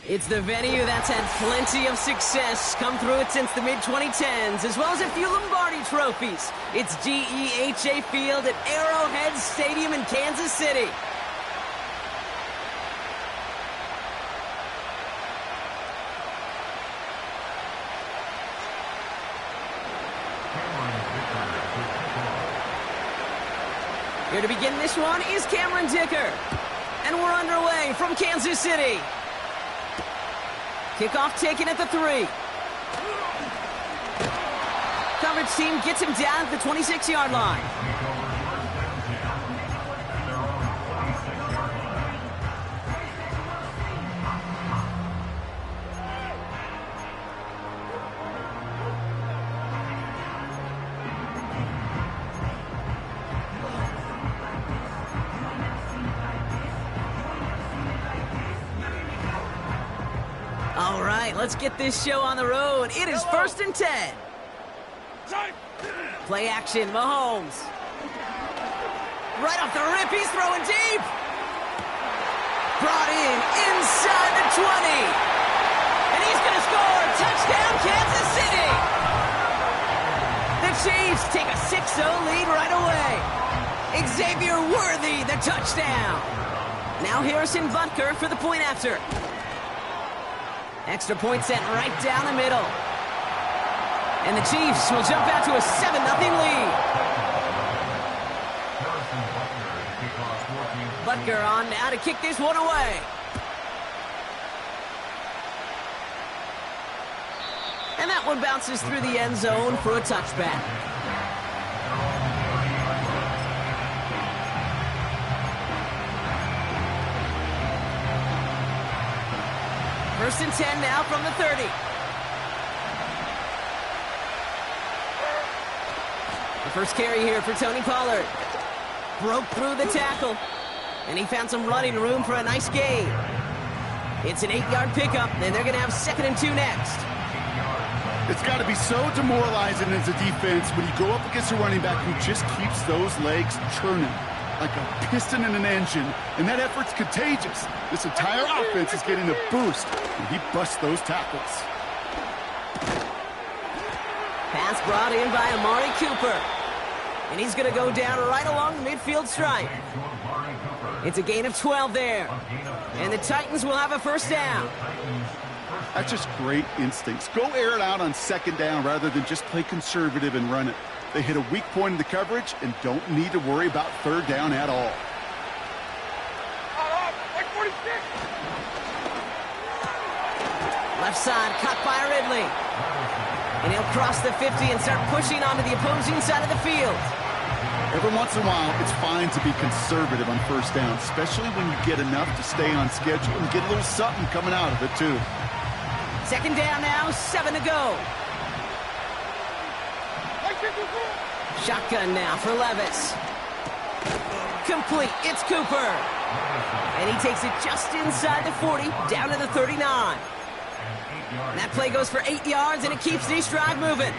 It's the venue that's had plenty of success, come through it since the mid-2010s, as well as a few Lombardi trophies. It's GEHA Field at Arrowhead Stadium in Kansas City. Here to begin this one is Cameron Dicker. And we're underway from Kansas City. Kickoff taken at the 3. Coverage team gets him down at the 26-yard line. All right, let's get this show on the road. It is 1st and 10. Play action, Mahomes. Right off the rip, he's throwing deep. Brought in inside the 20. And he's going to score. Touchdown, Kansas City. The Chiefs take a 6-0 lead right away. Xavier Worthy, the touchdown. Now Harrison Butker for the point after. Extra point sent right down the middle. And the Chiefs will jump out to a 7-0 lead. Butker on now to kick this one away. And that one bounces through the end zone for a touchback. First and 10 now from the 30. The first carry here for Tony Pollard. Broke through the tackle. And he found some running room for a nice gain. It's an 8-yard pickup, and they're going to have 2nd and 2 next. It's got to be so demoralizing as a defense when you go up against a running back who just keeps those legs churning like a piston in an engine, and that effort's contagious. This entire offense is getting a boost, and he busts those tackles. Pass brought in by Amari Cooper. And he's going to go down right along the midfield stripe. It's a gain of 12 there. And the Titans will have a first down. That's just great instincts. Go air it out on 2nd down rather than just play conservative and run it. They hit a weak point in the coverage and don't need to worry about 3rd down at all. Left side, cut by Ridley. And he'll cross the 50 and start pushing onto the opposing side of the field. Every once in a while, it's fine to be conservative on 1st down, especially when you get enough to stay on schedule and get a little something coming out of it, too. 2nd down now, 7 to go. Shotgun now for Levis. Complete, it's Cooper. And he takes it just inside the 40, down to the 39. And that play goes for 8 yards, and it keeps this drive moving.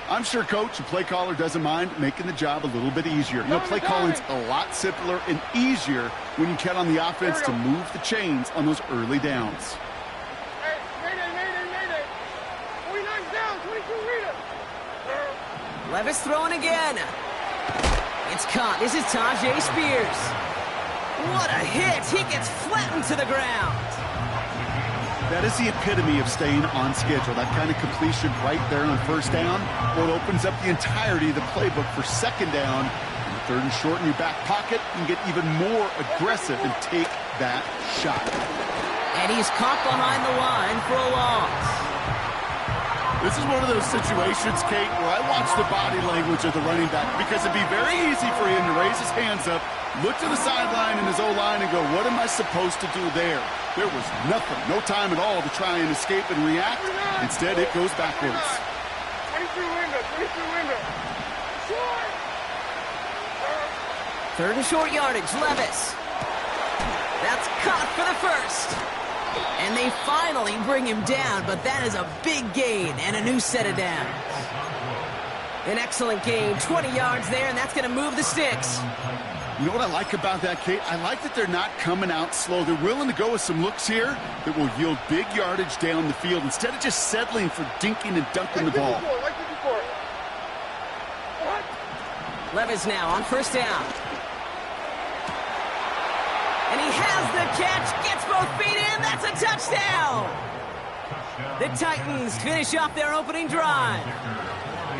I'm sure Coach and play caller doesn't mind making the job a little bit easier. You know, play calling's a lot simpler and easier when you count on the offense to move the chains on those early downs. Levis throwing again. It's caught. This is Tyjae Spears. What a hit. He gets flattened to the ground. That is the epitome of staying on schedule. That kind of completion right there on 1st down. Well, it opens up the entirety of the playbook for 2nd down. And 3rd and short in your back pocket, you can get even more aggressive and take that shot. And he's caught behind the line for a loss. This is one of those situations, Kate, where I watch the body language of the running back because it'd be very easy for him to raise his hands up, look to the sideline in his O-line and go, what am I supposed to do there? There was nothing, no time at all to try and escape and react. Instead, it goes backwards. 22 window. 3rd and short yardage, Levis. That's caught for the first. And they finally bring him down, but that is a big gain and a new set of downs. An excellent gain, 20 yards there, and that's going to move the sticks. You know what I like about that, Kate? I like that they're not coming out slow. They're willing to go with some looks here that will yield big yardage down the field instead of just settling for dinking and dunking the ball. Levis now on first down. And he has the catch, gets both feet in, that's a touchdown! The Titans finish off their opening drive.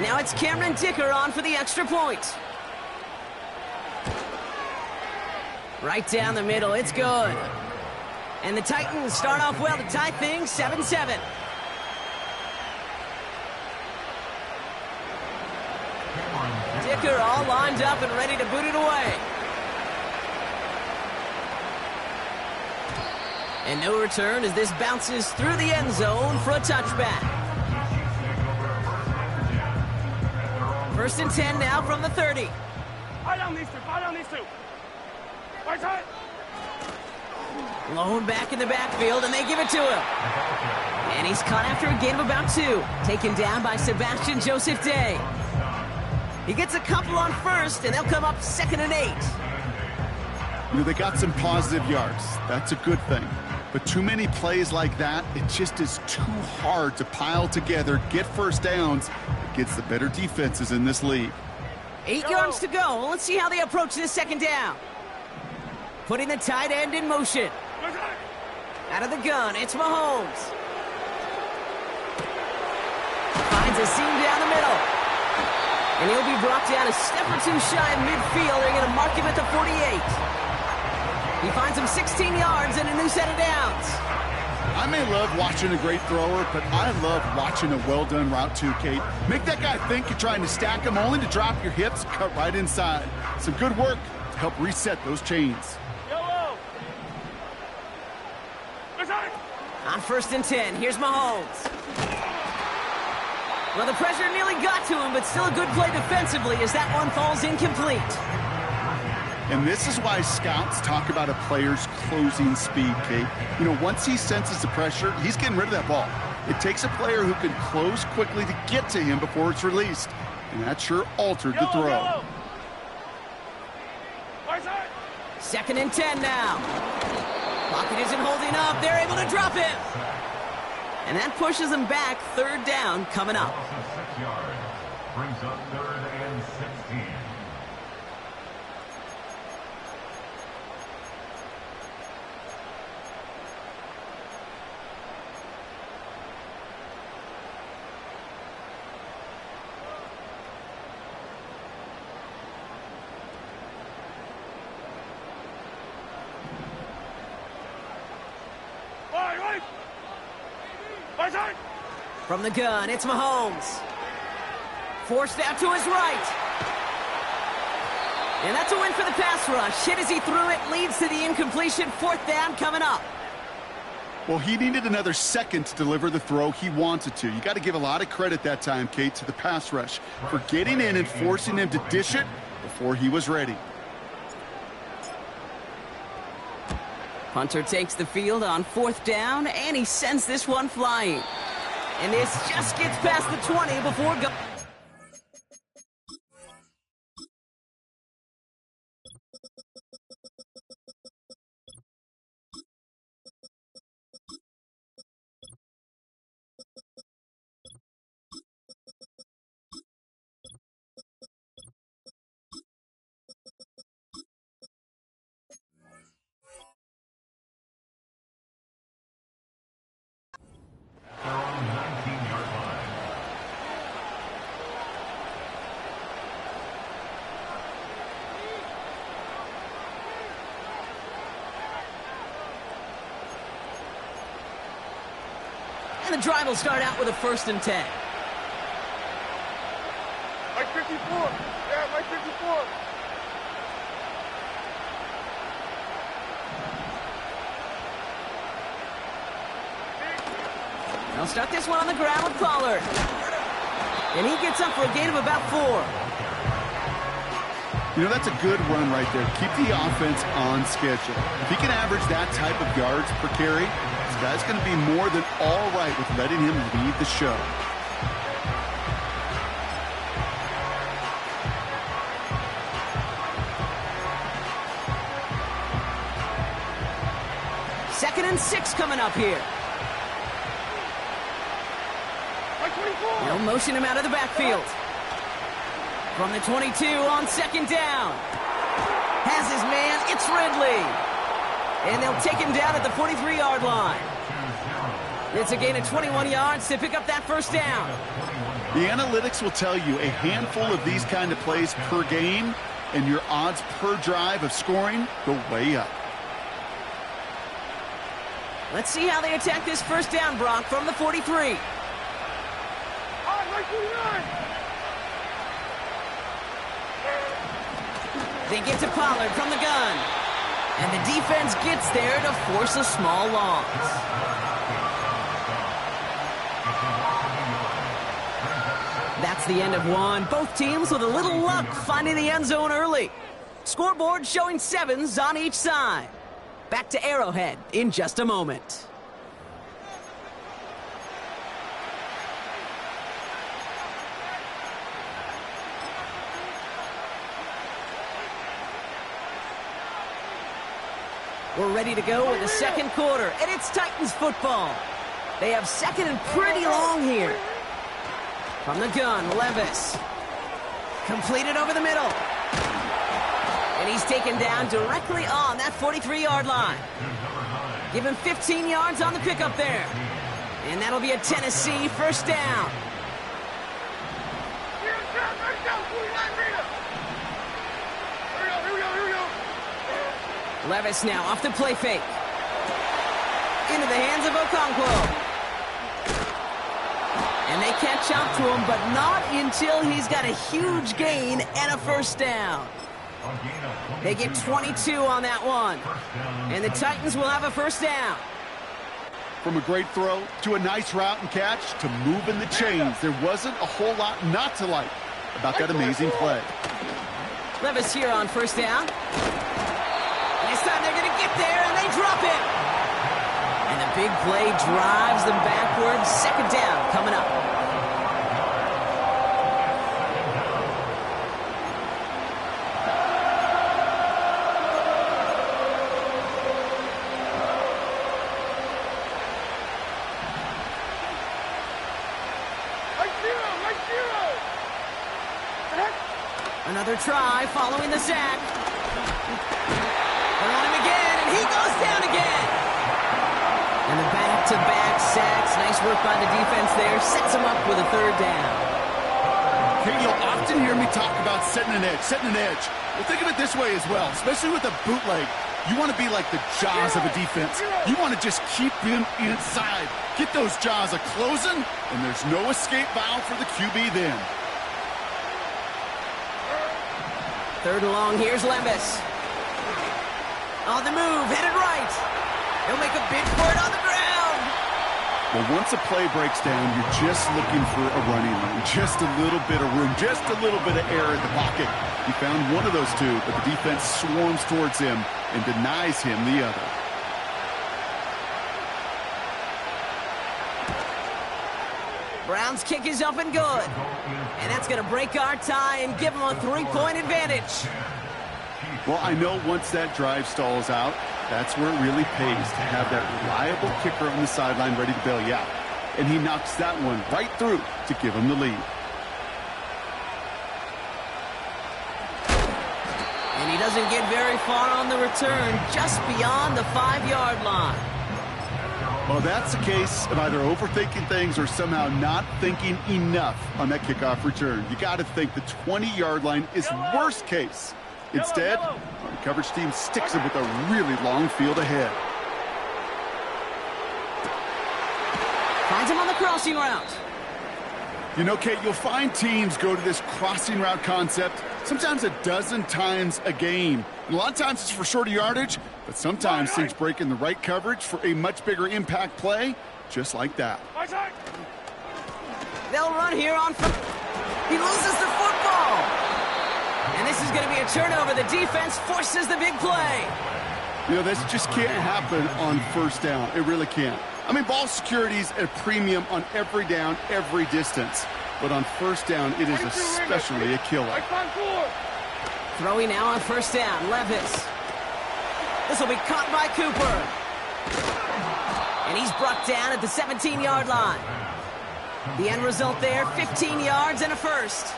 Now it's Cameron Dicker on for the extra point. Right down the middle, it's good. And the Titans start off well to tie things 7-7. Dicker all lined up and ready to boot it away. And no return as this bounces through the end zone for a touchback. First and 10 now from the 30. Fire down these two. Right side. Lone back in the backfield, and they give it to him. And he's caught after a gain of about 2. Taken down by Sebastian Joseph Day. He gets a couple on first, and they'll come up 2nd and 8. You know, they got some positive yards. That's a good thing. But too many plays like that, it just is too hard to pile together, get first downs against the better defenses in this league. 8 yards to go. Let's see how they approach this second down. Putting the tight end in motion. Out of the gun, it's Mahomes. Finds a seam down the middle. And he'll be brought down a step or 2 shy of midfield. They're going to mark him at the 48. He finds him 16 yards and a new set of downs. I may love watching a great thrower, but I love watching a well-done route too, Kate. Make that guy think you're trying to stack him, only to drop your hips, cut right inside. Some good work to help reset those chains. On first and 10, here's Mahomes. Well, the pressure nearly got to him, but still a good play defensively as that one falls incomplete. And this is why scouts talk about a player's closing speed, Kate. You know, once he senses the pressure, he's getting rid of that ball. It takes a player who can close quickly to get to him before it's released. And that sure altered the throw. 2nd and 10 now. Pocket isn't holding up. They're able to drop it. And that pushes them back. 3rd down coming up. 6 yards. Brings up 3rd and 16. From the gun, it's Mahomes. Forced out to his right. And that's a win for the pass rush. Hit as he threw it, leads to the incompletion. 4th down coming up. Well, he needed another second to deliver the throw he wanted to. You got to give a lot of credit that time, Kate, to the pass rush for getting in and forcing him to dish it before he was ready. Punter takes the field on 4th down, and he sends this one flying. And this just gets past the 20 before go. They're on the 19-yard line. And the drive will start out with a 1st and 10. Mike 54. Yeah, Mike 54. They'll start this one on the ground with Pollard. And he gets up for a gain of about 4. You know, that's a good run right there. Keep the offense on schedule. If he can average that type of yards per carry, this guy's going to be more than all right with letting him lead the show. 2nd and 6 coming up here. They'll motion him out of the backfield. From the 22 on 2nd down. Has his man, it's Ridley. And they'll take him down at the 43-yard line. It's a gain of 21 yards to pick up that 1st down. The analytics will tell you a handful of these kind of plays per game, and your odds per drive of scoring go way up. Let's see how they attack this 1st down, Brock, from the 43. They get to Pollard from the gun. And the defense gets there to force a small loss. That's the end of one. Both teams with a little luck finding the end zone early. Scoreboard showing 7s on each side. Back to Arrowhead in just a moment. We're ready to go in the 2nd quarter, and it's Titans football. They have 2nd and pretty long here. From the gun, Levis. Completed over the middle. And he's taken down directly on that 43-yard line. Give him 15 yards on the pickup there. And that'll be a Tennessee 1st down. Levis now off the play fake. Into the hands of Okonkwo. And they catch up to him, but not until he's got a huge gain and a 1st down. They get 22 on that one. And the Titans will have a 1st down. From a great throw to a nice route and catch to moving the chains, there wasn't a whole lot not to like about that amazing play. Levis here on 1st down. This time they're going to get there, and they drop it. And the big play drives them backwards. 2nd down coming up. Another try following the sack. They're on him again, and he goes down again. And the back-to-back sacks. Nice work by the defense there. Sets him up with a 3rd down. Okay, you'll often hear me talk about setting an edge. Well, think of it this way as well, especially with a bootleg. You want to be like the jaws of a defense. You want to just keep him inside. Get those jaws a-closing, and there's no escape valve for the QB then. 3rd and long, here's Levis. On the move, headed right. He'll make a bid for it on the ground. Well, once a play breaks down, you're just looking for a running lane. Just a little bit of room, just a little bit of air in the pocket. He found one of those two, but the defense swarms towards him and denies him the other. Brown's kick is up and good. And that's going to break our tie and give them a 3-point advantage. Well, I know once that drive stalls out, that's where it really pays to have that reliable kicker on the sideline ready to bail you out. And he knocks that one right through to give him the lead. And he doesn't get very far on the return, just beyond the 5-yard line. Well, that's the case of either overthinking things or somehow not thinking enough on that kickoff return. You got to think the 20-yard line is worst case. Instead, the coverage team sticks him with a really long field ahead. Finds him on the crossing route. You know, Kate, you'll find teams go to this crossing route concept sometimes a dozen times a game. And a lot of times it's for shorter yardage, but sometimes things break in the right coverage for a much bigger impact play, just like that. They'll run here on foot. He loses the football. And this is going to be a turnover. The defense forces the big play. You know, this just can't happen on 1st down. It really can't. I mean, ball security's at a premium on every down, every distance. But on 1st down, it is especially a killer. Throwing now on 1st down, Levis. This will be caught by Cooper. And he's brought down at the 17-yard line. The end result there, 15 yards and a first.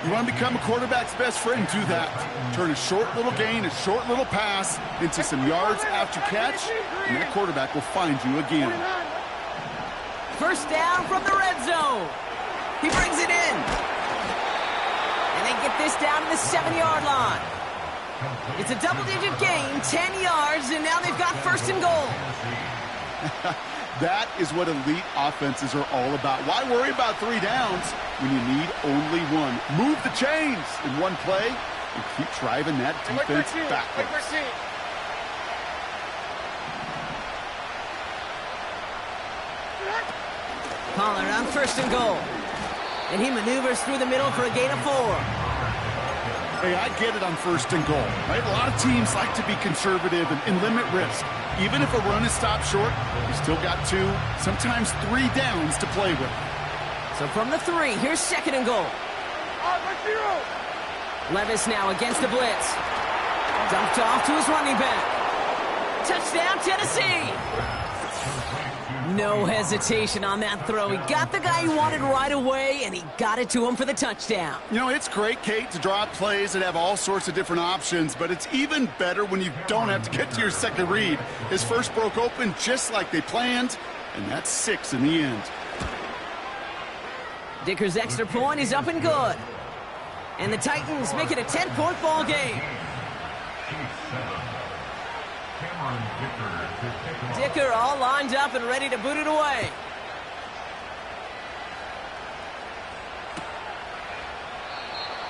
You want to become a quarterback's best friend, do that. Turn a short little gain, a short little pass into some yards after catch, and that quarterback will find you again. First down from the red zone. He brings it in. And they get this down to the 7-yard line. It's a double-digit gain, 10 yards, and now they've got first and goal. That is what elite offenses are all about. Why worry about 3 downs when you need only one? Move the chains in one play and keep driving that defense backwards. Pollard on first and goal. And he maneuvers through the middle for a gain of 4. Hey, I get it on first and goal, right? A lot of teams like to be conservative and limit risk. Even if a run is stopped short, you still got 2, sometimes 3 downs to play with. So from the 3, here's second and goal. Levis now against the blitz. Dumped off to his running back. Touchdown, Tennessee! No hesitation on that throw. He got the guy he wanted right away, and he got it to him for the touchdown. You know, it's great, Kate, to draw up plays that have all sorts of different options, but it's even better when you don't have to get to your second read. His first broke open just like they planned, and that's 6 in the end. Dicker's extra point is up and good. And the Titans make it a 10-point ball game. Dicker all lined up and ready to boot it away.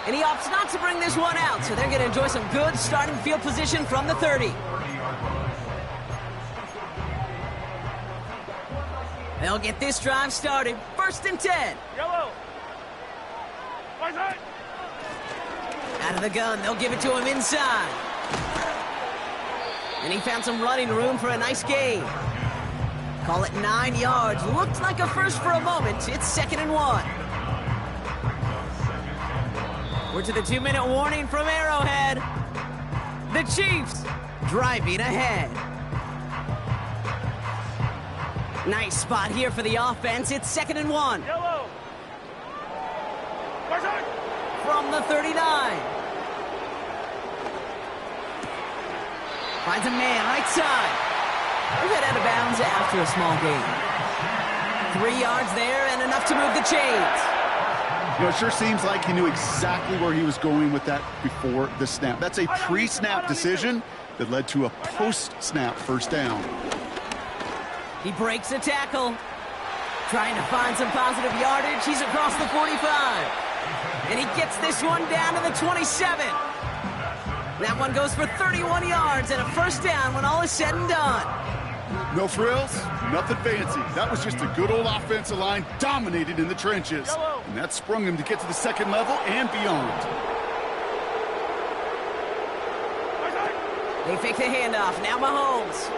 And he opts not to bring this one out, so they're going to enjoy some good starting field position from the 30. They'll get this drive started. First and 10. Yellow. Out of the gun, they'll give it to him inside. And he found some running room for a nice gain. Call it 9 yards. Looked like a first for a moment. It's second and 1. We're to the 2-minute warning from Arrowhead. The Chiefs driving ahead. Nice spot here for the offense. It's second and 1. Yellow. From the 39. Finds a man right side. We'll get out of bounds after a small gain. 3 yards there and enough to move the chains. You know, it sure seems like he knew exactly where he was going with that before the snap. That's a pre-snap decision that led to a post-snap first down. He breaks a tackle. Trying to find some positive yardage. He's across the 45. And he gets this one down to the 27. That one goes for 31 yards and a first down when all is said and done. No frills, nothing fancy. That was just a good old offensive line dominated in the trenches. And that sprung him to get to the second level and beyond. They fake the handoff. Now Mahomes.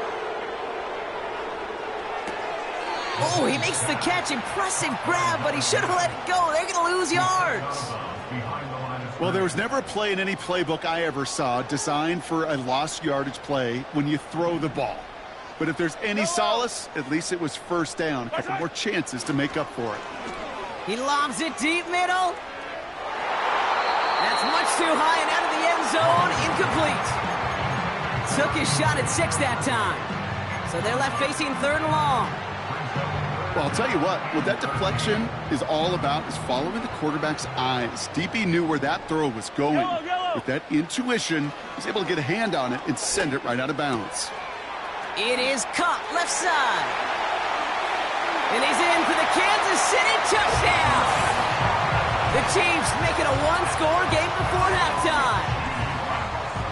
Oh, he makes the catch. Impressive grab, but he should have let it go. They're going to lose yards. Well, there was never a play in any playbook I ever saw designed for a lost yardage play when you throw the ball. But if there's any solace, at least it was first down. A couple more chances to make up for it. He lobs it deep middle. That's much too high and out of the end zone. Incomplete. Took his shot at 6 that time. So they're left facing third and long. Well, I'll tell you what that deflection is all about is following the quarterback's eyes. DB knew where that throw was going. With that intuition, he's able to get a hand on it and send it right out of bounds. It is caught left side. And he's in for the Kansas City touchdown. The Chiefs make it a one-score game before halftime.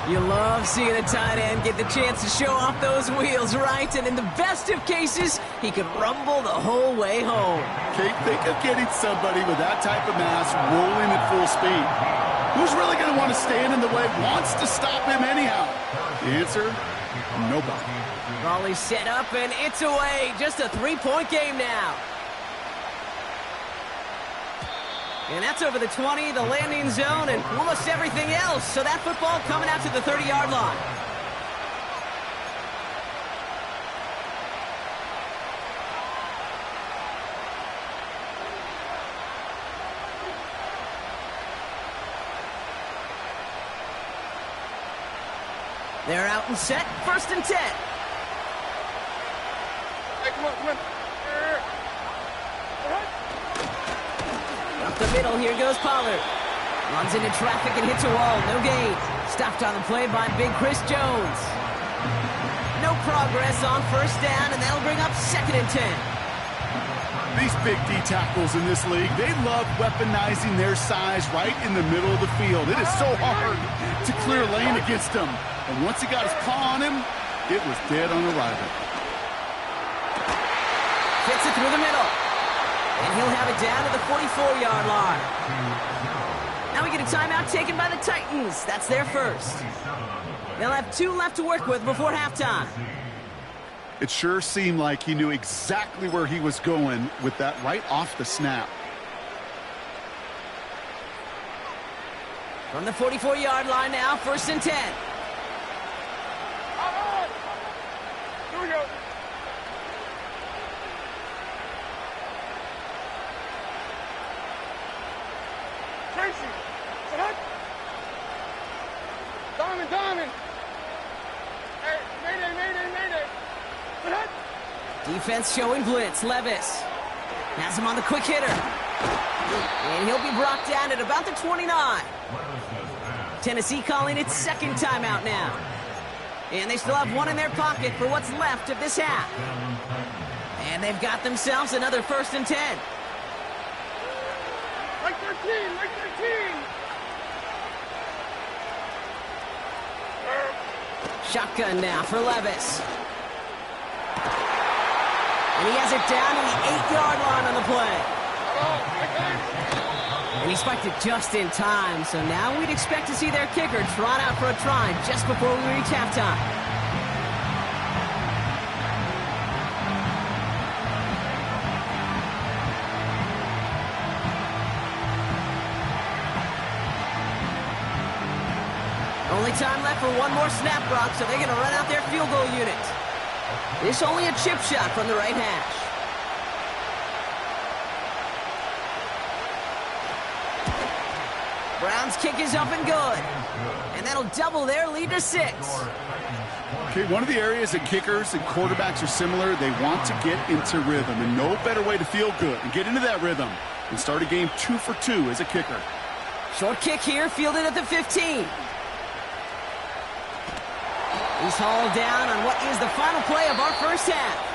You love seeing a tight end get the chance to show off those wheels, right? And in the best of cases, he could rumble the whole way home. Kate, think of getting somebody with that type of mass rolling at full speed. Who's really going to want to stand in the way, wants to stop him anyhow? The answer, nobody. Raleigh set up, and it's away. Just a 3-point game now. And that's over the 20, the landing zone, and almost everything else. So that football coming out to the 30-yard line. They're out and set. 1st and 10. Hey, come on, come on. Up the middle, here goes Pollard. Runs into traffic and hits a wall. No gain. Stopped on the play by big Chris Jones. No progress on 1st down, and that'll bring up 2nd and 10. These big D tackles in this league, they love weaponizing their size right in the middle of the field. It is so hard to clear lane against them. And once he got his paw on him, it was dead on arrival. Fits it through the middle. And he'll have it down to the 44-yard line. Now we get a timeout taken by the Titans. That's their first. They'll have 2 left to work with before halftime. It sure seemed like he knew exactly where he was going with that right off the snap. From the 44-yard line now, 1st and 10. Here we go. Tracy, sit up. Diamond. Hey, mayday, mayday, mayday. Sit up. Defense showing blitz. Levis has him on the quick hitter. And he'll be brought down at about the 29. Tennessee calling its 2nd timeout now. And they still have 1 in their pocket for what's left of this half. And they've got themselves another 1st and 10. Like 13, like 13. Shotgun now for Levis. And he has it down to the 8-yard line on the play. And he spiked it just in time, so now we'd expect to see their kicker trot out for a try just before we reach halftime. Only time left for 1 more snap, Brock, so they're going to run out their field goal unit. This only a chip shot from the right hash. Browns kick is up and good. And that'll double their lead to 6. Okay, one of the areas that kickers and quarterbacks are similar, they want to get into rhythm. And no better way to feel good and get into that rhythm than start a game 2 for 2 as a kicker. Short kick here, fielded at the 15. He's hauled down on what is the final play of our first half.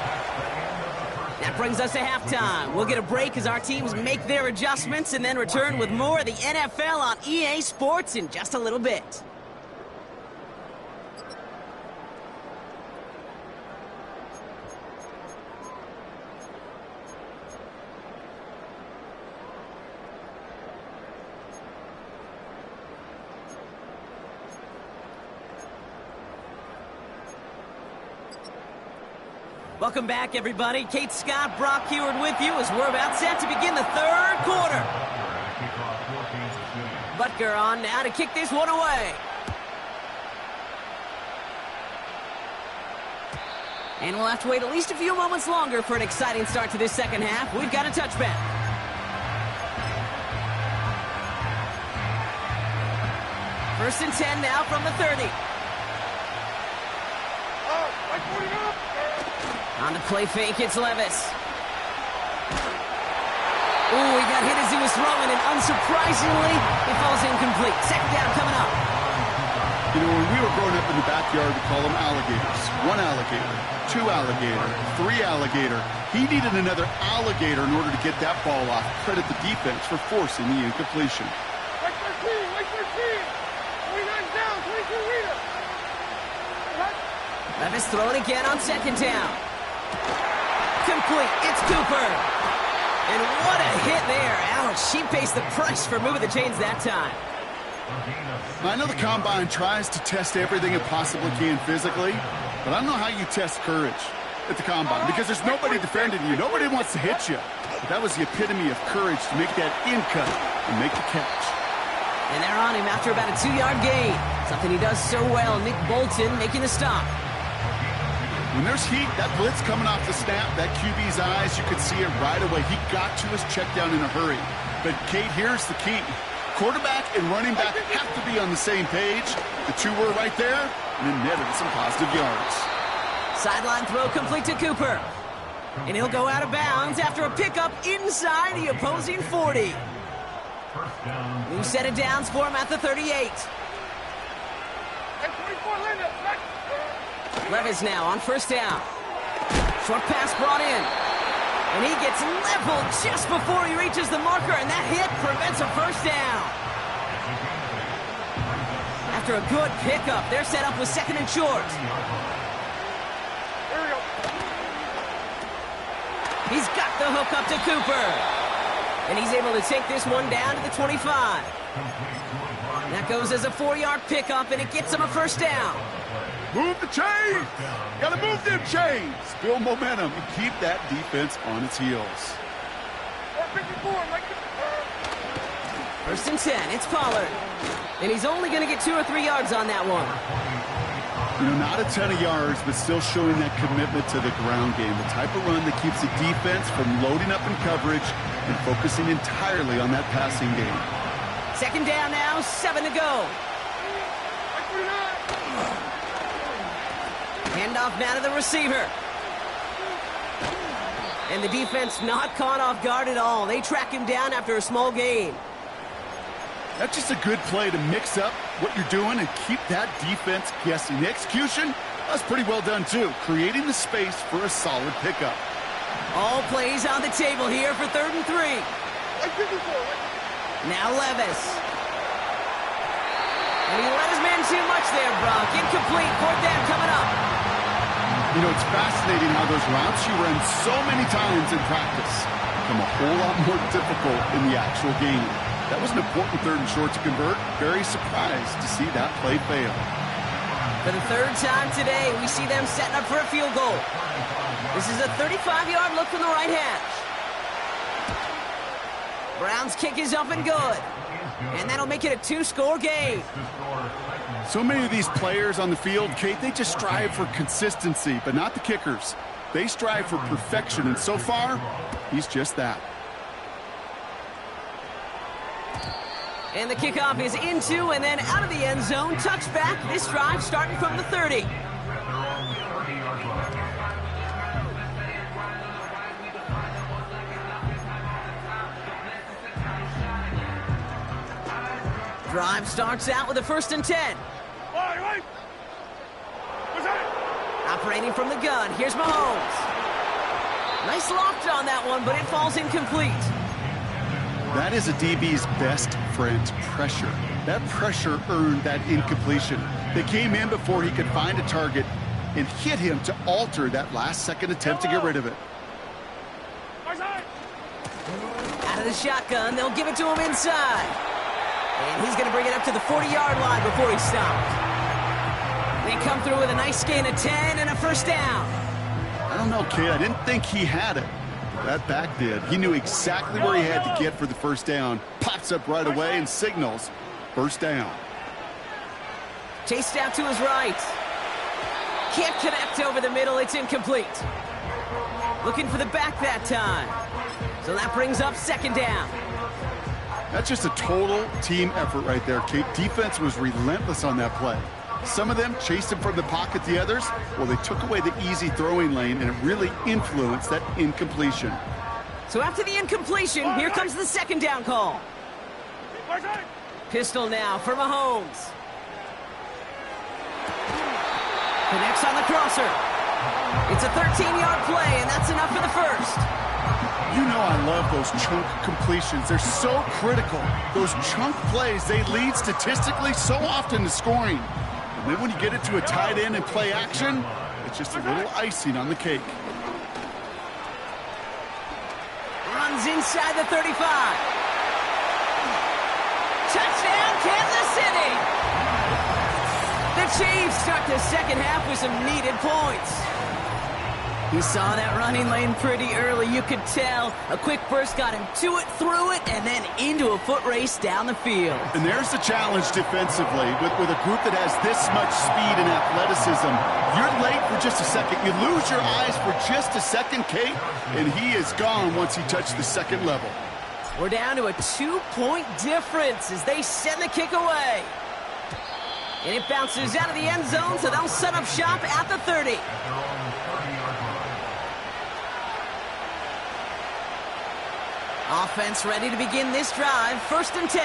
That brings us to halftime. We'll get a break as our teams make their adjustments and then return with more of the NFL on EA Sports in just a little bit. Welcome back, everybody. Kate Scott, Brock Huard with you as we're about set to begin the 3rd quarter. Butker on now to kick this one away. And we'll have to wait at least a few moments longer for an exciting start to this 2nd half. We've got a touchback. First and 10 now from the 30. Like 40 up. On the play fake, it's Levis. Ooh, he got hit as he was throwing, and unsurprisingly, it falls incomplete. 2nd down coming up. You know, when we were growing up in the backyard, we call them alligators. 1 alligator, 2 alligator, 3 alligator. He needed another alligator in order to get that ball off. Credit the defense for forcing the incompletion. Like 13, like 13. 29 down, 22 leader. Levis throwing again on 2nd down. Complete. It's Cooper. And what a hit there. Ouch. She pays the price for moving the chains that time. I know the Combine tries to test everything it possibly can physically, but I don't know how you test courage at the Combine because there's nobody defending you. Nobody wants to hit you. But that was the epitome of courage to make that in cut and make the catch. And they're on him after about a 2-yard gain. Something he does so well. Nick Bolton making the stop. When there's heat, that blitz coming off the snap, that QB's eyes, you could see it right away. He got to his check down in a hurry. But, Kate, here's the key. Quarterback and running back have to be on the same page, The two were right there, and it netted some positive yards. Sideline throw complete to Cooper. And he'll go out of bounds after a pickup inside the opposing 40. New set of downs for him at the 38. Levis now on first down. Short pass brought in. And he gets leveled just before he reaches the marker, and that hit prevents a first down. After a good pickup, they're set up with second and short. He's got the hook up to Cooper. And he's able to take this one down to the 25. That goes as a 4-yard pickup, and it gets him a first down. Move the chains! Gotta move them chains! Build momentum and keep that defense on its heels. First and 10, it's Pollard. And he's only going to get 2 or 3 yards on that one. You know, not a ton of yards, but still showing that commitment to the ground game. The type of run that keeps the defense from loading up in coverage and focusing entirely on that passing game. Second down now, 7 to go. Handoff now to the receiver. And the defense not caught off guard at all. They track him down after a small gain. That's just a good play to mix up what you're doing and keep that defense guessing. The execution, that's pretty well done too, creating the space for a solid pickup. All plays on the table here for 3rd and 3. Now Levis. And he let his man too much there, Brock. Incomplete, 4th down coming up. You know, it's fascinating how those routes you run so many times in practice become a whole lot more difficult in the actual game. That was an important 3rd and short to convert. Very surprised to see that play fail. For the 3rd time today, we see them setting up for a field goal. This is a 35-yard look from the right hash. Brown's kick is up and good. And that'll make it a 2-score game. So many of these players on the field, Kate, they just strive for consistency, but not the kickers. They strive for perfection, and so far, he's just that. And the kickoff is into and then out of the end zone. Touchback. This drive starting from the 30. Drive starts out with a 1st and 10. Operating from the gun. Here's Mahomes. Nice loft on that one, but it falls incomplete. That is a DB's best friend, pressure. That pressure earned that incompletion. They came in before he could find a target and hit him to alter that last-second attempt to get rid of it. Out of the shotgun, they'll give it to him inside. And he's going to bring it up to the 40-yard line before he's stopped. They come through with a nice gain of 10 and a first down. I don't know, kid. I didn't think he had it. That back did. He knew exactly where he had to get for the first down. Pops up right away and signals first down. Chased out to his right. Can't connect over the middle. It's incomplete. Looking for the back that time. So that brings up 2nd down. That's just a total team effort right there, Kate. Defense was relentless on that play. Some of them chased him from the pocket. The others, well, they took away the easy throwing lane, and it really influenced that incompletion. So after the incompletion, here comes the 2nd down call. Pistol now for Mahomes. Connects on the crosser. It's a 13-yard play, and that's enough for the first. You know I love those chunk completions. They're so critical. Those chunk plays, they lead statistically so often to scoring. And then when you get it to a tight end and play action, it's just a little icing on the cake. Runs inside the 35. Touchdown, Kansas City! The Chiefs start the 2nd half with some needed points. He saw that running lane pretty early. You could tell a quick burst got him to it, through it, and then into a foot race down the field. And there's the challenge defensively. With a group that has this much speed and athleticism, you're late for just a second. You lose your eyes for just a second, Kate, and he is gone once he touched the 2nd level. We're down to a 2-point difference as they send the kick away. And it bounces out of the end zone, so they'll set up shop at the 30. At their own 30-yard line. Offense ready to begin this drive. 1st and 10.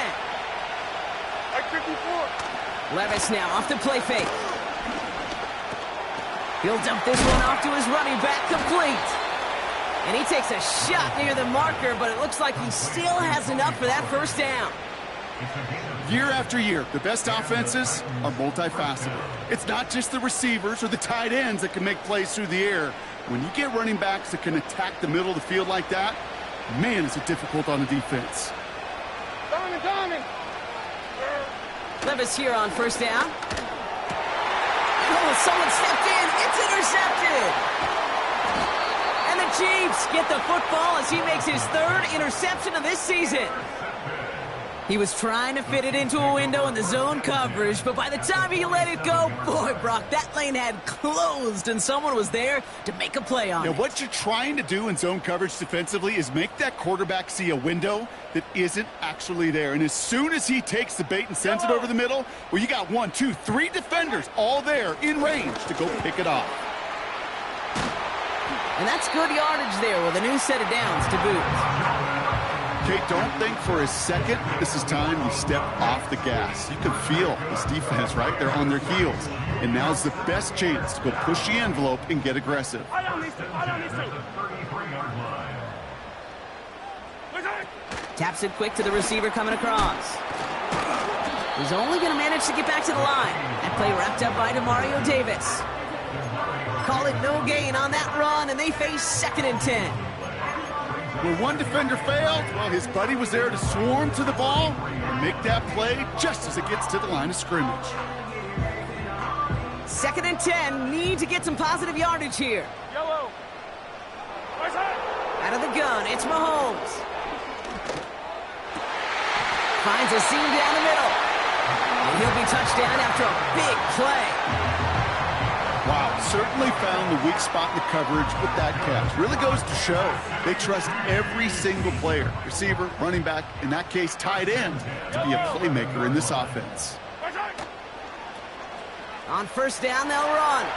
Like 54. Levis now off the play fake. He'll dump this one off to his running back, complete. And he takes a shot near the marker, but it looks like he still has enough for that 1st down. Year after year, the best offenses are multifaceted. It's not just the receivers or the tight ends that can make plays through the air. When you get running backs that can attack the middle of the field like that, man, is it difficult on the defense. Diamond. Levis here on 1st down. Oh, someone stepped in. It's intercepted. And the Chiefs get the football as he makes his 3rd interception of this season. He was trying to fit it into a window in the zone coverage, but by the time he let it go, boy, Brock, that lane had closed, and someone was there to make a play on it. Now, what you're trying to do in zone coverage defensively is make that quarterback see a window that isn't actually there. And as soon as he takes the bait and sends it over the middle, well, you got 1, 2, 3 defenders all there in range to go pick it off. And that's good yardage there with a new set of downs to boot. Kate, don't think for a second this is time you step off the gas. You can feel this defense right there on their heels. And now's the best chance to go push the envelope and get aggressive. At the 33-yard line. Taps it quick to the receiver coming across. He's only going to manage to get back to the line. That play wrapped up by Demario Davis. Call it no gain on that run, and they face 2nd and 10. Where one defender failed, well, his buddy was there to swarm to the ball and make that play just as it gets to the line of scrimmage. 2nd and 10, need to get some positive yardage here. Yellow. Out of the gun, it's Mahomes. Finds a seam down the middle. And he'll be touchdown after a big play. Wow, certainly found the weak spot in the coverage with that catch. Really goes to show they trust every single player, receiver, running back, in that case tight end, to be a playmaker in this offense. On 1st down, they'll run.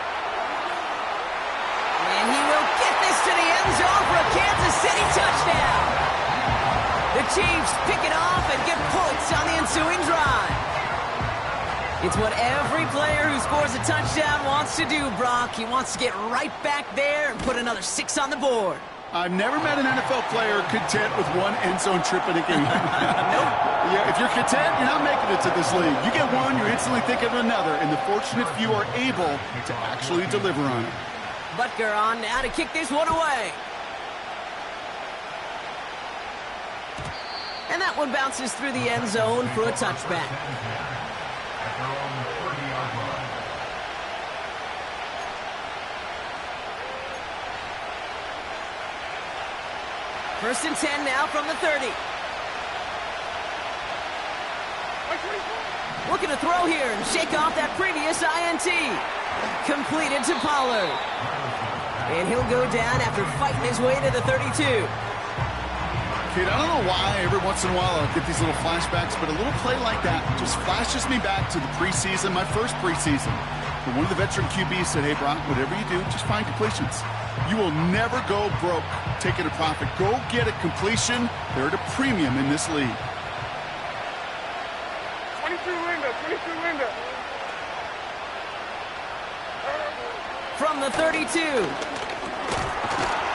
And he will get this to the end zone for a Kansas City touchdown. The Chiefs pick it off and get points on the ensuing drive. It's what every player who scores a touchdown wants to do, Brock. He wants to get right back there and put another 6 on the board. I've never met an NFL player content with one end zone trip in a game. Nope. Yeah, if you're content, you're not making it to this league. You get one, you're instantly thinking of another, and the fortunate few are able to actually deliver on it. Butker on now to kick this one away. And that one bounces through the end zone for a touchback. At their own 30-yard line. 1st and 10 now from the 30. Looking to throw here and shake off that previous INT. Completed to Pollard. And he'll go down after fighting his way to the 32. Kid, I don't know why every once in a while I'll get these little flashbacks, but a little play like that just flashes me back to the preseason, my first preseason. And one of the veteran QBs said, hey, Brock, whatever you do, just find completions. You will never go broke taking a profit. Go get a completion. They're at a premium in this league. 22 Linda. From the 32.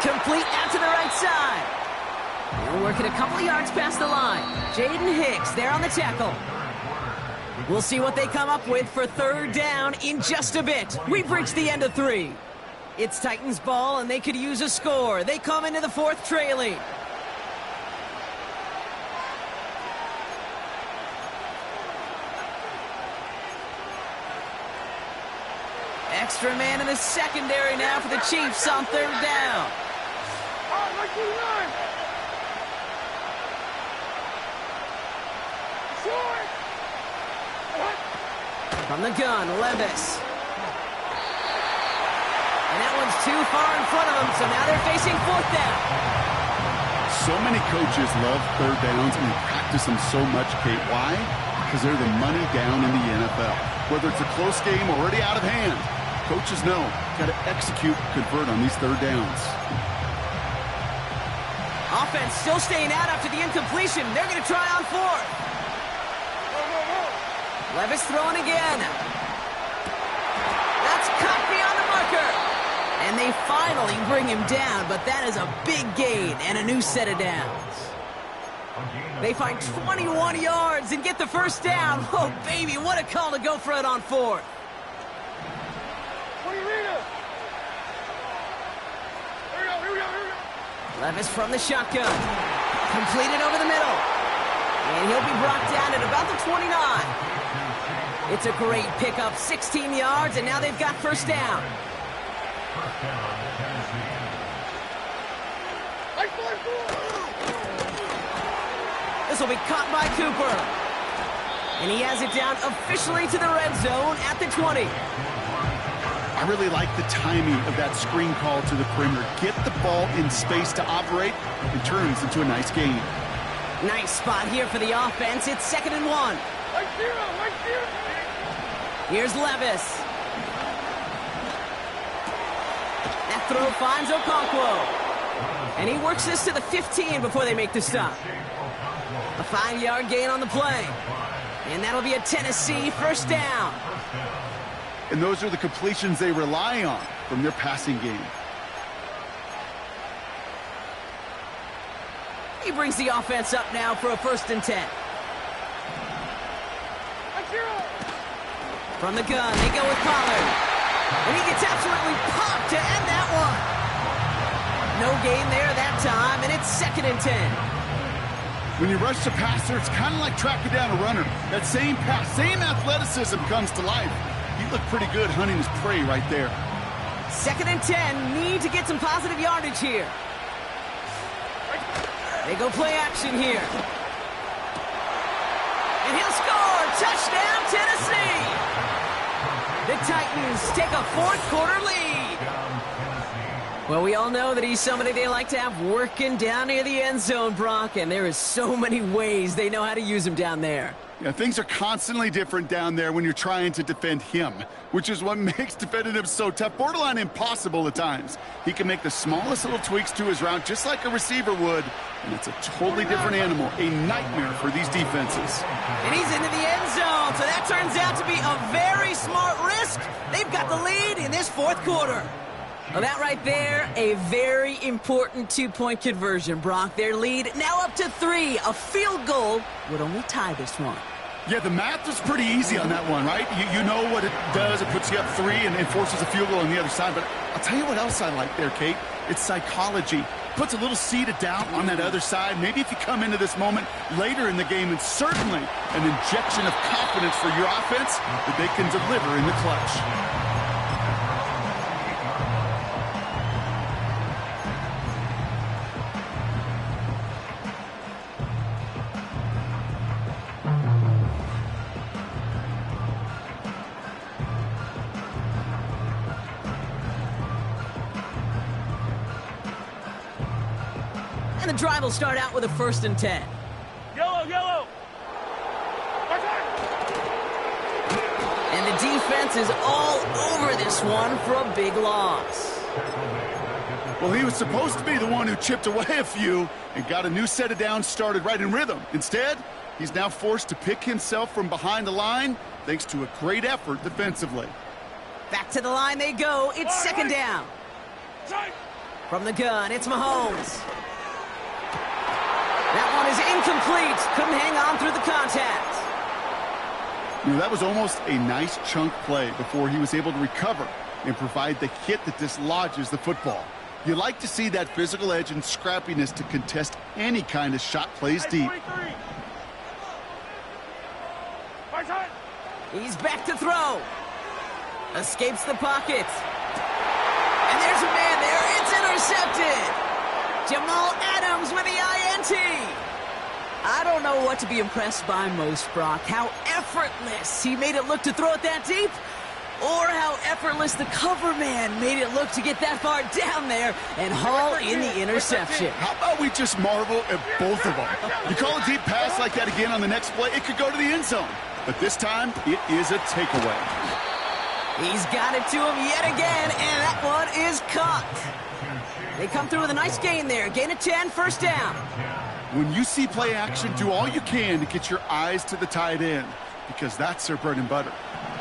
Complete out to the right side. They're working a couple of yards past the line. Jaden Hicks there on the tackle. We'll see what they come up with for 3rd down in just a bit. We've reached the end of 3. It's Titans ball, and they could use a score. They come into the 4th trailing. Extra man in the secondary now for the Chiefs on 3rd down. From the gun, Levis. And that one's too far in front of them, so now they're facing 4th down. So many coaches love 3rd downs and practice them so much, Kate. Why? Because they're the money down in the NFL. Whether it's a close game or already out of hand, coaches know got to execute, convert on these third downs. Offense still staying out after the incompletion. They're going to try on fourth. Levis throwing again. That's caught beyond the marker. And they finally bring him down, but that is a big gain and a new set of downs. They find 21 yards and get the first down. Oh, baby, what a call to go for it on fourth. Levis from the shotgun. Completed over the middle. And he'll be brought down at about the 29. It's a great pickup, 16 yards, and now they've got first down. This will be caught by Cooper. And he has it down officially to the red zone at the 20. I really like the timing of that screen call to the perimeter. Get the ball in space to operate. It turns into a nice game. Nice spot here for the offense. It's 2nd and 1. Here's Levis. That throw finds Okonkwo. And he works this to the 15 before they make the stop. A 5-yard gain on the play. And that'll be a Tennessee first down. And those are the completions they rely on from their passing game. He brings the offense up now for a 1st and 10. From the gun, they go with Pollard. And he gets absolutely popped to end that one. No gain there that time, and it's 2nd and 10. When you rush the passer, it's kind of like tracking down a runner. That same pass, same athleticism comes to life. He looked pretty good hunting his prey right there. 2nd and 10, need to get some positive yardage here. They go play action here. And he'll score! Touchdown, Tennessee! The Titans take a 4th-quarter lead. Well, we all know that he's somebody they like to have working down near the end zone, Brock, and there is so many ways they know how to use him down there. Yeah, things are constantly different down there when you're trying to defend him, which is what makes defending him so tough, borderline impossible at times. He can make the smallest little tweaks to his route just like a receiver would, and it's a totally different animal, a nightmare for these defenses. And he's into the end zone, so that turns out to be a very smart risk. They've got the lead in this 4th quarter. Well, that right there, a very important 2-point conversion, Brock. Their lead now up to 3. A field goal would only tie this one. Yeah, the math is pretty easy on that one, right? You know what it does. It puts you up 3 and forces a field goal on the other side. But I'll tell you what else I like there, Kate. It's psychology. Puts a little seed of doubt on that other side. Maybe if you come into this moment later in the game, and certainly an injection of confidence for your offense that they can deliver in the clutch. And the drive will start out with a 1st and 10. Yellow! And the defense is all over this one for a big loss. Well, he was supposed to be the one who chipped away a few and got a new set of downs started right in rhythm. Instead, he's now forced to pick himself from behind the line thanks to a great effort defensively. Back to the line they go. It's 2nd down. From the gun, it's Mahomes. That one is incomplete. Couldn't hang on through the contact. You know, that was almost a nice chunk play before he was able to recover and provide the hit that dislodges the football. You like to see that physical edge and scrappiness to contest any kind of shot plays deep. He's back to throw. Escapes the pocket. And there's a man there. It's intercepted. Jamal Adams with the INT. I don't know what to be impressed by most, Brock. How effortless he made it look to throw it that deep, or how effortless the cover man made it look to get that far down there and haul in the interception. How about we just marvel at both of them? You call a deep pass like that again on the next play, it could go to the end zone. but this time it is a takeaway. He's got it to him yet again, and that one is caught. They come through with a nice gain there. Gain of 10, first down. When you see play action, do all you can to get your eyes to the tight end, because that's their bread and butter.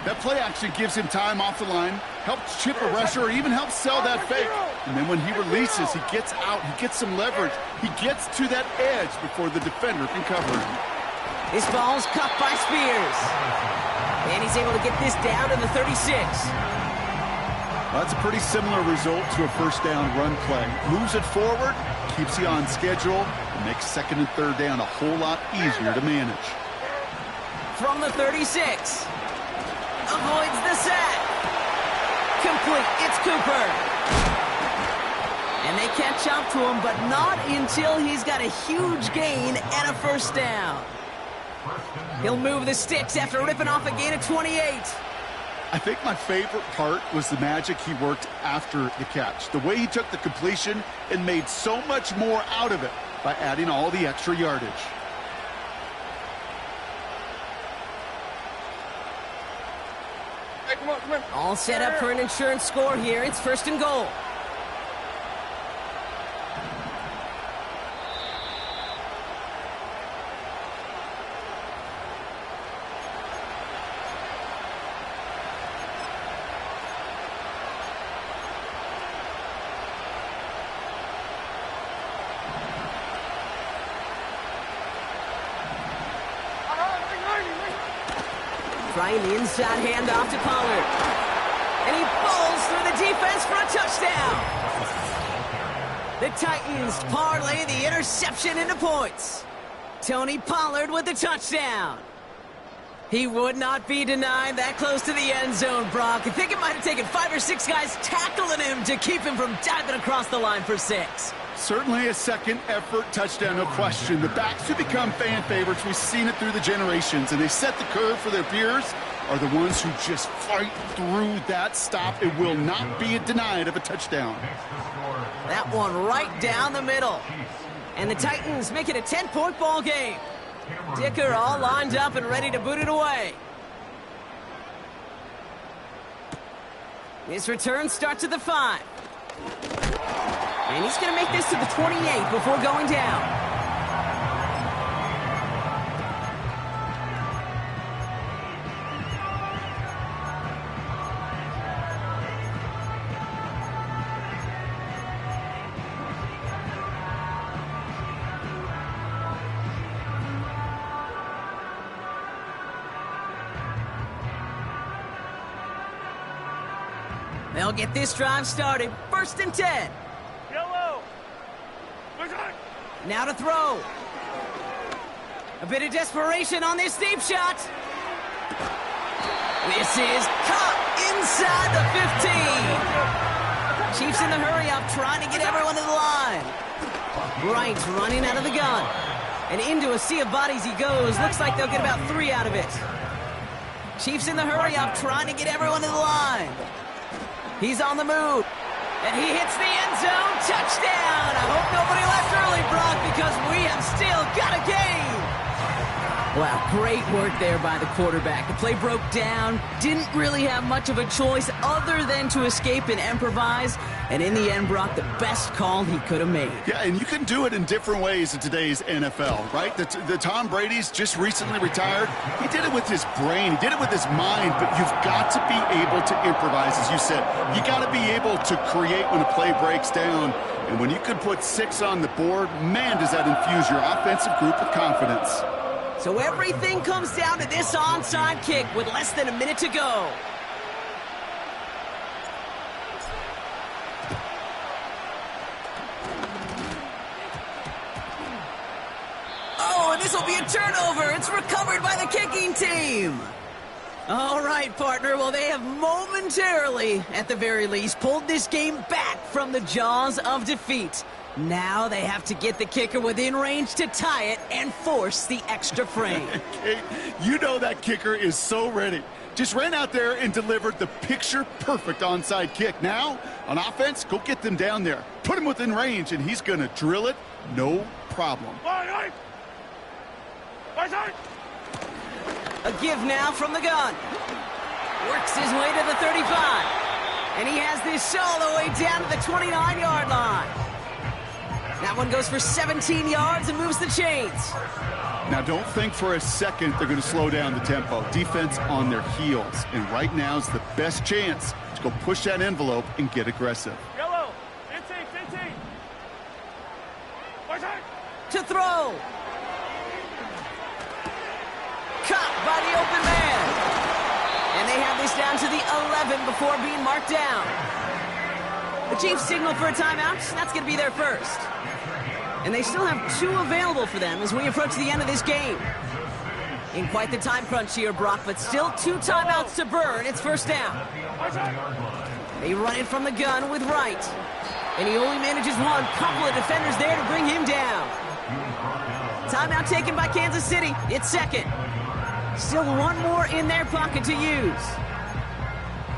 That play action gives him time off the line, helps chip a rusher, or even helps sell that fake. And then when he releases, he gets out, he gets some leverage. He gets to that edge before the defender can cover him. This ball's caught by Spears. And he's able to get this down to the 36. Well, that's a pretty similar result to a first down run play. Moves it forward, keeps you on schedule, and makes second and third down a whole lot easier to manage. From the 36. Avoids the sack. Complete. It's Cooper. And they catch up to him, but not until he's got a huge gain and a first down. He'll move the sticks after ripping off a gain of 28. I think my favorite part was the magic he worked after the catch. The way he took the completion and made so much more out of it by adding all the extra yardage. Hey, come on, come on. All set up for an insurance score here. It's first and goal. Trying the inside handoff to Pollard. And he falls through the defense for a touchdown. The Titans parlay the interception into points. Tony Pollard with the touchdown. He would not be denied that close to the end zone, Brock. I think it might have taken 5 or 6 guys tackling him to keep him from diving across the line for 6. Certainly a second effort touchdown, no question. The backs who become fan favorites, we've seen it through the generations, and they set the curve for their peers, are the ones who just fight through that stop. It will not be denied of a touchdown. That one right down the middle. And the Titans make it a 10-point ball game. Dicker all lined up and ready to boot it away. His return starts at the 5. And he's going to make this to the 28 before going down. They'll get this drive started. First and 10. Yellow. Now to throw. A bit of desperation on this deep shot. This is caught inside the 15. Chiefs in the hurry-up, trying to get everyone to the line. Wright running out of the gun. And into a sea of bodies he goes. Looks like they'll get about 3 out of it. Chiefs in the hurry-up, trying to get everyone to the line. He's on the move. And he hits the end zone. Touchdown! I hope nobody left early, Brock, because we have still got a game. Wow, great work there by the quarterback. The play broke down. Didn't really have much of a choice other than to escape and improvise. And in the end, Brock, the best call he could have made. Yeah, and you can do it in different ways in today's NFL, right? The Tom Brady's just recently retired. He did it with his brain. He did it with his mind. But you've got to be able to improvise, as you said. You got to be able to create when a play breaks down. And when you can put 6 on the board, man, does that infuse your offensive group with confidence. So everything comes down to this onside kick with less than a minute to go. Oh, and this will be a turnover. It's recovered by the kicking team. All right, partner. Well, they have momentarily, at the very least, pulled this game back from the jaws of defeat. Now they have to get the kicker within range to tie it and force the extra frame. Kate, you know that kicker is so ready. Just ran out there and delivered the picture-perfect onside kick. Now, on offense, go get them down there. Put him within range, and he's going to drill it, no problem. A give now from the gun. Works his way to the 35. And he has this all the way down to the 29-yard line. That one goes for 17 yards and moves the chains. Now, don't think for a second they're going to slow down the tempo. Defense on their heels. And right now is the best chance to go push that envelope and get aggressive. Yellow. 15. Watch out. To throw. Caught by the open man. And they have this down to the 11 before being marked down. The Chiefs signal for a timeout. That's going to be their first. And they still have 2 available for them as we approach the end of this game. In quite the time crunch here, Brock, but still 2 timeouts to burn. It's first down. They run it from the gun with Wright. And he only manages one. Couple of defenders there to bring him down. Timeout taken by Kansas City. It's second. Still 1 more in their pocket to use.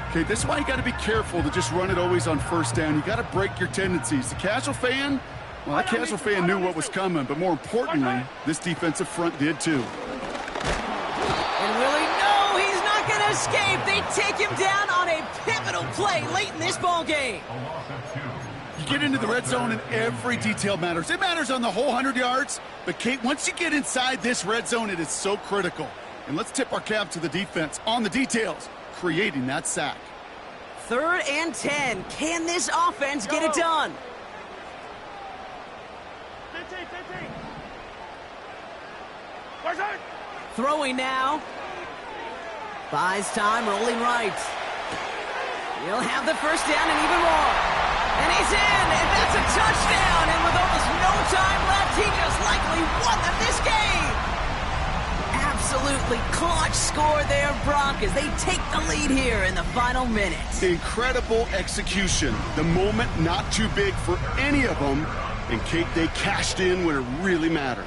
Okay, this is why you got to be careful to just run it always on first down. You got to break your tendencies. The casual fan, well, that casual fan knew what was coming, but more importantly, this defensive front did too. And Willie, no, he's not going to escape. They take him down on a pivotal play late in this ball game. You get into the red zone and every detail matters. It matters on the whole 100 yards, but Kate, once you get inside this red zone, it is so critical. And let's tip our cap to the defense on the details, creating that sack. 3rd and 10. Can this offense get it done? 15. Watch out. Throwing now. Buys time, rolling right. He'll have the first down and even more. And he's in, and that's a touchdown. And with almost no time left, he just likely won them this game. Absolutely clutch score there, Brock, as they take the lead here in the final minutes. Incredible execution. The moment not too big for any of them. And Kate, they cashed in when it really mattered.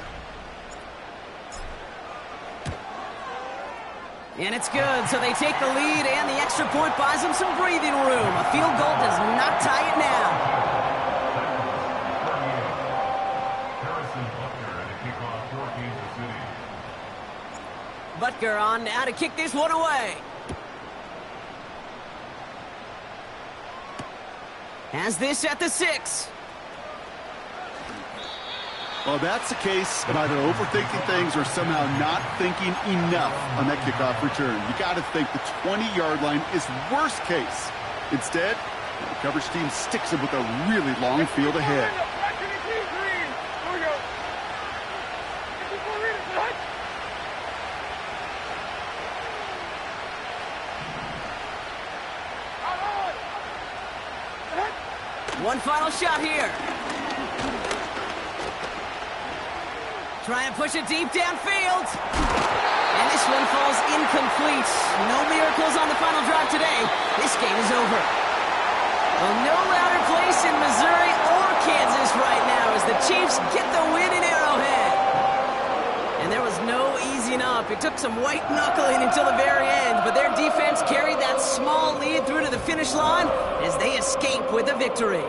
And it's good, so they take the lead, and the extra point buys them some breathing room. A field goal does not tie it now. Harrison Butker and a kickoff for Kansas City. Butker on now to kick this one away. Has this at the 6. Well, that's the case of either overthinking things or somehow not thinking enough on that kickoff return. You got to think the 20-yard line is worst case. Instead, the coverage team sticks him with a really long field ahead. Back to the team, green. Here we go. 54 readers. Hut. One final shot here. Trying to push it deep downfield. And this one falls incomplete. No miracles on the final drive today. This game is over. Well, no louder place in Missouri or Kansas right now as the Chiefs get the win in Arrowhead. And there was no easing up. It took some white knuckling until the very end, but their defense carried that small lead through to the finish line as they escape with a victory.